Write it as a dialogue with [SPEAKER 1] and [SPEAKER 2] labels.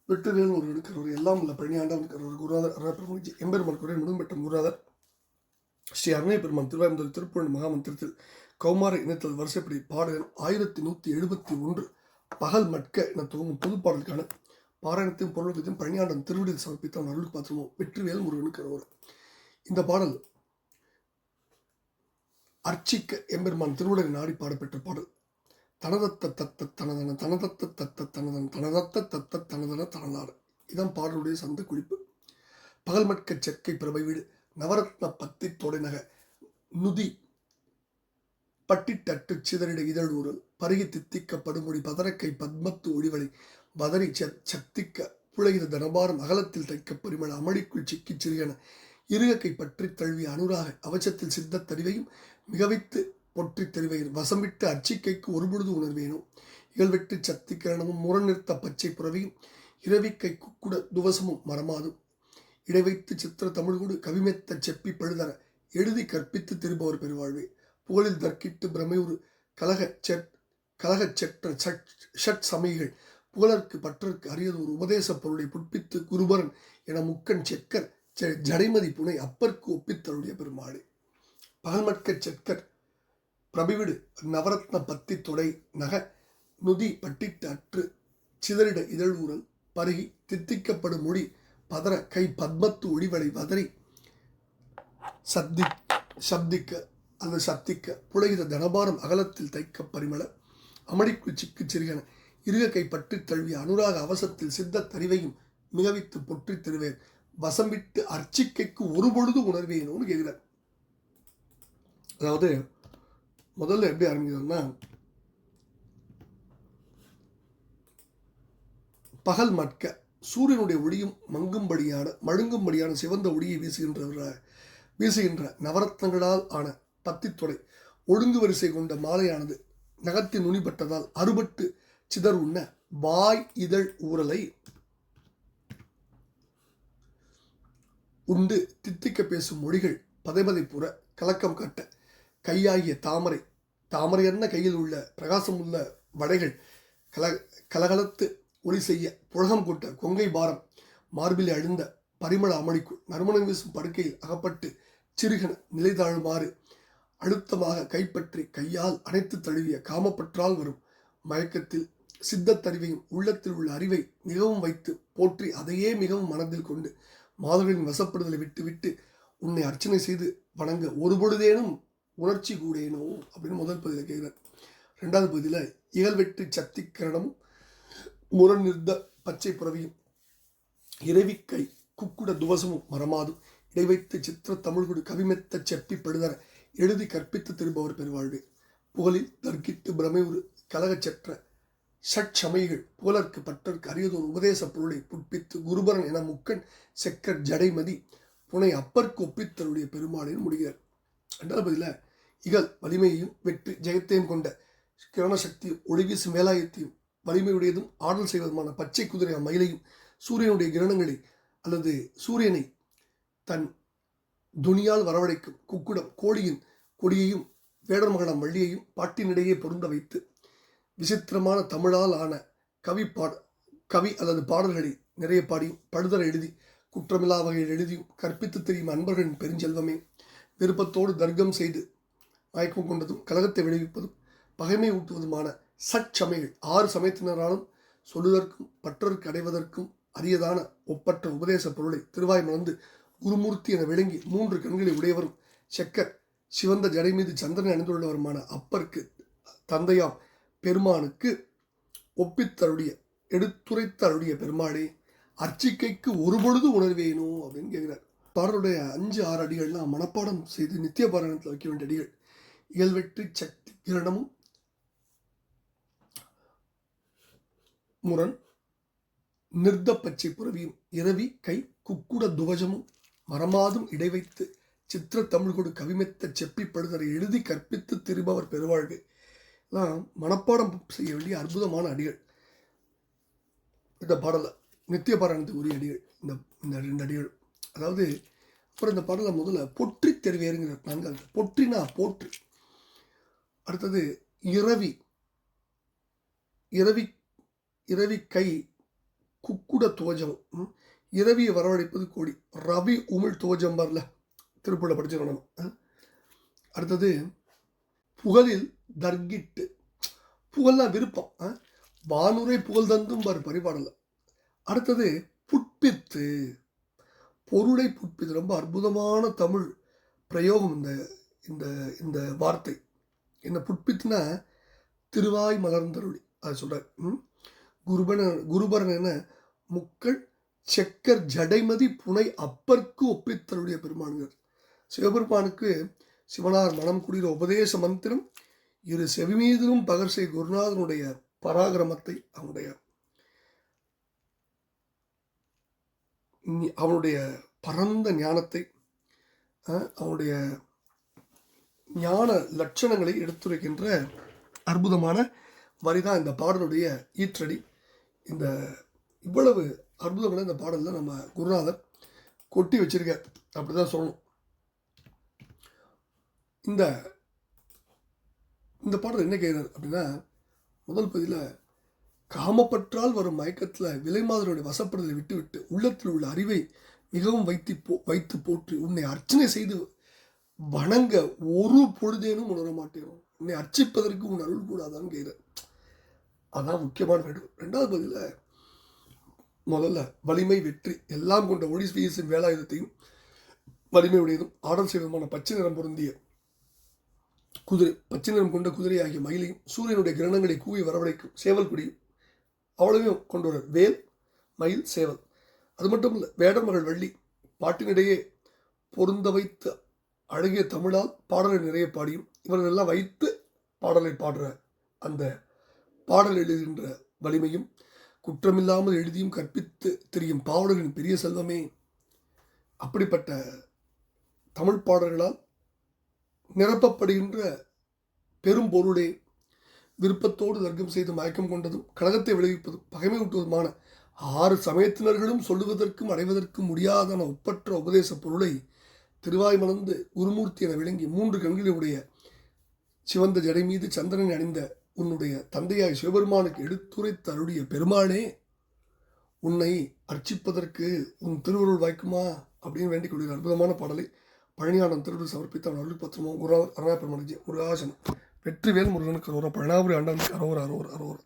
[SPEAKER 1] வெற்றிவேல் ஒரு இருக்கிறவர் எல்லாம் உள்ள பழனியாண்டம் இருக்கிறவர் குருநாதர் எம்பெருமான் குறை முழும்பெற்ற குருநாதர் ஸ்ரீ அருணை பெருமான் திருவாயந்தூர் திருப்பூர் மகாமந்திரத்தில் கௌமார இனத்தல் வரிசைப்படி பாடல் 1171 பகல் மட்க என துவங்கும் பொது பாடலுக்கான பாராயணத்தையும் பொருளுக்கும் பழனியாண்டம் திருவிடியில் சமர்ப்பித்த அருள் பாத்திரமோ வெற்றிவேல் முருகனுக்கு. இந்த பாடல் அர்ச்சிக்க எம்பெருமான் திருவுடலை நாடி பாடப்பெற்ற பாடல். தனதத்த தத்த தனதன தனதத்த தத்த தனதன தனதத்த தத்த தனதன தனதான இதான் பாடலுடைய சந்த குறிப்பு. பகல்மட்க செக்கை பிரபை வீடு நவரத்ன பத்தி தொடைநக நுதி பட்டிட்டட்டு சிதறிட இதழூரல் பருகி தித்திக்க படுமொழி பதறக்கை பத்மத்து ஒளிவலை பதறி சத்திக்க புலகித தனபாரம் அகலத்தில் தைக்க பரிமள அமளிக்குள் சிக்கி சிறியன இருகக்கை பற்றி தழுவிய அனுராக அவச்சத்தில் சித்த தறிவையும் மிகவைத்து பொற்றி தெரிவையில் வசமிட்டு அச்சிக்கைக்கு ஒருபொழுது உணர்வேனும் இகழ்வெட்டு சத்திகரணமும் முரநிறுத்த பச்சை புறவியும் இரவிக்கை குக்குட துவசமும் மரமாதும் இடைவைத்து சித்திர தமிழ்கூடு கவிமெத்த செப்பி பழுதர எழுதி கற்பித்து திரும்பவர் பெருவாழ்வே புகழில் தர்க்கிட்டு பிரமையுறு கலகச் செற்ற ஷட் சமயங்கள் புகழற்கு பற்றற்கு அரியது ஒரு உபதேச பொருளை புட்பித்து குருபரன் என முக்கன் செக்கர் ஜடைமதி புனை அப்பற்கு ஒப்பித்தருடைய பெருமாளே. பகல்மட்க செக்கர் பிரபிவிடு நவரத்ன பத்தி தொடை நக நுதி பட்டிட்டு அற்று சிதறிட இதழூரல் பருகி தித்திக்கப்படும் மொழி பதற கை பத்மத்து ஒளிவளை வதறி சப்திக்க அல்லது சத்திக்க புலகித தனபாரம் அகலத்தில் தைக்க பரிமள அமளிக்குள் சிக்கு சிறியன இருக கை பற்றி தழுவிய அனுராக அவசத்தில் சித்த தறிவையும் மிகவித்து பொற்றி தருவேன் வசம்பிட்டு அர்ச்சிக்கைக்கு ஒரு பொழுது உணர்வேணும்னு கேட்கிறார். அதாவது முதல்ல எப்படி ஆரம்பிக்கிறோம்னா, பகல் மட்க சூரியனுடைய ஒளியும் மழுங்கும்படியான சிவந்த ஒளியை வீசுகின்ற நவரத்னங்களால் ஆன பத்தித்தொடை ஒழுங்கு வரிசை கொண்ட மாலையானது நகத்தின் நுனிப்பட்டதால் அறுபட்டு சிதர் உண்ண வாய் இதழ் ஊரலை உண்டு தித்திக்க பேசும் மொழிகள் பதைபதை புற கலக்கம் கட்ட கையாகிய தாமரை என்ன கையில் உள்ள பிரகாசம் உள்ள வடைகள் கலகலத்து ஒளி செய்ய புழகம் கொட்ட கொங்கை பாரம் மார்பிலே அழுந்த பரிமள அமளிக்குள் நறுமணம் வீசும் படுக்கையில் அகப்பட்டு சிறுகன நிலை தாழுமாறு அழுத்தமாக கைப்பற்றி கையால் அணைத்து தழுவிய காமப்பற்றால் வரும் மயக்கத்தில் சித்தத்தறிவையும் உள்ளத்தில் உள்ள அறிவை மிகவும் வைத்து போற்றி அதையே மிகவும் மனதில் கொண்டு மாதர்களின் வசப்படுதலை விட்டு உன்னை அர்ச்சனை செய்து வணங்க ஒரு பொழுதேனும் உணர்ச்சி கூடேனோ அப்படின்னு முதல் பகுதியில் கேட்கிறார். ரெண்டாவது பகுதியில் இகழ்வெட்டு சத்திகரணமும் முரண் நிறுத்த பச்சை புறவியும் இரவிக்கை குக்குட துவசமும் மரமாதும் இடைவைத்து சித்திர தமிழ்குடு கவிமெத்த செப்பி படுதர எழுதி கற்பித்து திரும்பவர் பெருவாழ்வே புகழில் தர்க்கிட்டு பிரமையுறு கலகச்சற்ற ஷட்சமைகள் புகழற்கு பற்றற்கு அரியதொரு உபதேச பொருளை புட்பித்து குருபரன் என முக்கன் செக்கர் ஜடைமதி புனை அப்பற்கு ஒப்பித்தருடைய பெருமாளில் முடிகிறார். ரெண்டாவது பதில இகழ் வலிமையையும் வெற்றி ஜெயத்தையும் கொண்ட கிரணசக்தியும் ஒளிவீசும் வேலாயத்தையும் வலிமையுடையதும் ஆடல் செய்வதுமான பச்சை குதிரை மயிலையும் சூரியனுடைய கிரணங்களை அல்லது சூரியனை தன் துணியால் வரவழைக்கும் குக்குடம் கோழியின் கொடியையும் வேடர் மகனம் வள்ளியையும் பாட்டினிடையே பொருந்த வைத்து விசித்திரமான தமிழால் ஆன கவி அல்லது பாடல்களை நிறைய பாடியும் பழுதர எழுதி குற்றமில்லா வகையில் எழுதியும் கற்பித்து தெரியும் அன்பர்களின் பெருஞ்செல்வமே விருப்பத்தோடு தர்க்கம் செய்து மயக்கம் கொண்டதும் கலகத்தை விளைவிப்பதும் பகைமை ஊட்டுவதுமான சட்சமைகள் 6 சமயத்தினராலும் சொல்லுதற்கும் பற்றற்கு அடைவதற்கும் அரியதான ஒப்பற்ற உபதேச பொருளை திருவாய் மணந்து குருமூர்த்தி என விளங்கி 3 கண்களை உடையவரும் செக்கர் சிவந்த ஜடை மீது சந்திரனை அணிந்துள்ளவருமான அப்பருக்கு தந்தையாம் பெருமானுக்கு ஒப்பித்தருடைய எடுத்துரைத்தருடைய பெருமாளே அர்ச்சிக்கைக்கு ஒரு பொழுது உணர்வேனோ அப்படின்னு கேட்கிறார். பாடலுடைய 5-6 அடிகள்லாம் மனப்பாடம் செய்து நித்திய பாராயணத்தில் வைக்க வேண்டிய அடிகள். இயல்வெற்றி சக்தி கிரணமும் முரண் நிறுத்த பச்சை புறவியும் இரவி கை குக்குட துவஜமும் மரமாதும் இடைவைத்து சித்திர தமிழ்கொடு கவிமெத்த செப்பி படுதரை எழுதி கற்பித்து திரும்பவர் பெருவாழ்வு எல்லாம் மனப்பாடம் செய்ய வேண்டிய அற்புதமான அடிகள். இந்த பாடலை நித்திய பாராயணத்துக்கு உரிய அடிகள் இந்த 2 அடிகள். அதாவது அப்புறம் இந்த பாடலை முதல்ல பொற்றி தெரிவேறுங்கிற 4 பொற்றினா போற்று. அடுத்தது இரவி கை குக்குட தோஜம், இரவியை வரவழைப்பது கோடி, ரவி உமிழ் தோஜம் வரல, திருப்பூரில் படிச்சுக்கணும். அடுத்தது புகழில் தர்கிட்டு, புகழ்னா விருப்பம், வானுரை புகழ் தந்தும் பாரு பரிபாடல. அடுத்தது புட்பித்து, பொருளை புட்பித்து, ரொம்ப அற்புதமான தமிழ் பிரயோகம் இந்த இந்த இந்த வார்த்தை. என்ன புட்பித்துனா திருவாய் மலர்ந்தருளி, அது சொல்கிறார். குருபரன் என முக்கள் செக்கர் ஜடைமதி புனை அப்பற்கு ஒப்பித்தருடைய பெருமானுங்கிறார். சிவபெருமானுக்கு சிவனார் மனம் குடிகிற உபதேச மந்திரம் இரு செவிமீதிலும் பகர்சை குருநாதனுடைய பராக்கிரமத்தை, அவனுடைய பரந்த ஞானத்தை, அவனுடைய ஞான லட்சணங்களை எடுத்துரைக்கின்ற அற்புதமான வரிதான் இந்த பாடலுடைய ஈற்றடி. இந்த இவ்வளவு அற்புதங்களை இந்த பாடலில் நம்ம குருநாதர் கொட்டி வச்சிருக்கார், அப்படிதான் சொல்லணும். இந்த இந்த பாடல் என்ன கேட்குறாரு அப்படின்னா, முதல் பகுதியில் காமப்பற்றால் வரும் மயக்கத்தில் விலைமாதனுடைய வசப்படுதலை விட்டுவிட்டு உள்ளத்தில் உள்ள அறிவை மிகவும் வைத்து போற்றி உன்னை அர்ச்சனை செய்து வணங்க ஒரு பொழுதேனும் உணர மாட்டேன், உன்னை அர்ச்சிப்பதற்கு உன் அருள் கூடாதான்னு கேட்குறார். அதான் முக்கியமான வேண்டும். ரெண்டாவது பகுதியில் முதல்ல வலிமை வெற்றி எல்லாம் கொண்ட ஒளி வீசின் வேலாயுதத்தையும் வலிமை உடையதும் ஆடல் செய்வதுமான பச்சை நிறம் பொருந்திய குதிரை, பச்சை நிறம் கொண்ட குதிரை ஆகிய மயிலையும் சூரியனுடைய கிரணங்களை கூவி வரவழைக்கும் சேவல் குடியும் அவ்வளவையும் கொண்டு வர வேல் மயில் சேவல். அது மட்டும் இல்லை, வேடர் மகள் வள்ளி பாட்டினிடையே பொருந்த வைத்து அழகிய தமிழால் பாடலை நிறைய பாடியும் இவர்களெல்லாம் வைத்து பாடலை பாடுற அந்த பாடல் எழுதுகின்ற வலிமையும் குற்றமில்லாமல் எழுதியும் கற்பித்து திரியும் பாவலரின் பெரிய செல்வமே. அப்படிப்பட்ட தமிழ் பாடல்களால் நிரப்பப்படுகின்ற பெரும் பொருளே விருப்பத்தோடு தர்க்கம் செய்து மயக்கம் கொண்டதும் கழகத்தை விளைவிப்பதும் பகைமை ஊட்டுவதுமான 6 சமயத்தினர்களும் சொல்லுவதற்கும் அடைவதற்கும் முடியாதன ஒப்பற்ற உபதேச பொருளை திருவாய் மலர்ந்து குருமூர்த்தி என விளங்கி 3 கண்களுடைய சிவந்த ஜடை மீது சந்திரனை அணிந்த உன்னுடைய தந்தையாய் சிவபெருமானுக்கு எடுத்துரைத்து அருளிய பெருமானே, உன்னை அர்ச்சிப்பதற்கு உன் திருவருள் வாய்க்குமா அப்படின்னு வேண்டிக் கொள்கிற அற்புதமான பாடலை பழனியாண்டம் திருவருள் சமர்ப்பித்த அவன் அருள் பத்திரமும் குரு அருணா பெருமானஜி முருகாசனம். வெற்றிவேல் முருகனுக்கு அரோரா. பழனாபுரி ஆண்டான் அரோரா அரோரா அரோரா.